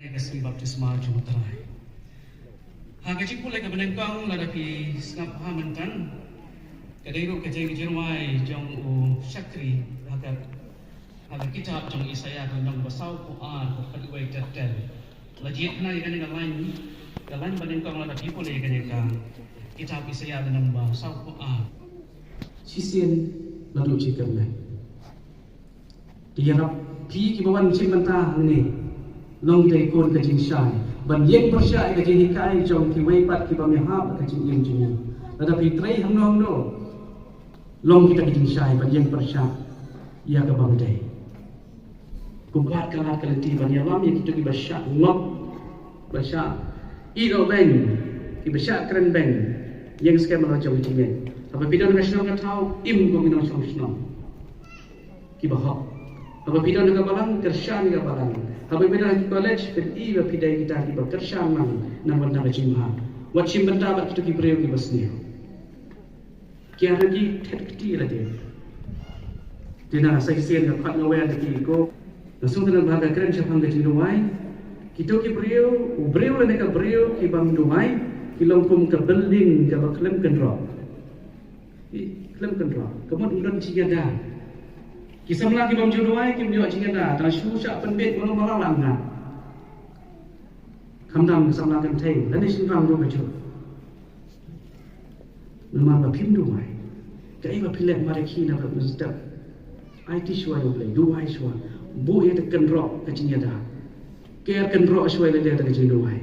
Kasih baptisma Jumatrai. Hagaji pula ke benengkang ladapi snap hamantan. Kadairu kajai jirwai jong u syakri hagat kitab jong Isaya jong basau Quran kedua tertel. Lajit na ikan dengan lain benengkang ladapi pula ikan kitab Isaya jong basau Quran. Sisian lalu jikam lai. Dia nak pi kibawan cimanta ni. Long day kon kajing syai ban yeng persya kajing hikai jong ki weipat ki pamehap kajing yeng jeng tetapi trai hamnom do long kita kajing syai ban yeng persya ya ka bang day kubat kala kalenti ban yalam yang kita ki basya ngop basya ilo beng ki basya keren beng yeng skema lo jong jing apa bidon nasional ka tau im komino nasional ki bahok apa bidon ka balang kersyan ka balang Habis bila di college, pergi berpindah kita di bekerja nang warna berjimah. Wajib benda kita ki beriu ki basnya. Kia lagi terketi lagi. Dina saya sian dapat ngawal lagi ko. Langsung dengan bahagia keren siapa yang diluai. Kita ki beriu lah mereka beriu ki bang luai. Ki longpum ke building ke klem kendro. Klem kendro. Kemudian ulang ciga Kisah melaki bang juduai kim dia cinta dah. Tanah susah penbet malam langgar. Kamdam kisah melakan tay. Lain simpang dua baju. Nama bapim duai. Kaya bapilet mariki nak bermustaq. IT suai boleh. Duai suai. Bu ia tekan rock kecinya dah. Kaya tekan rock suai lagi ada kecil duai.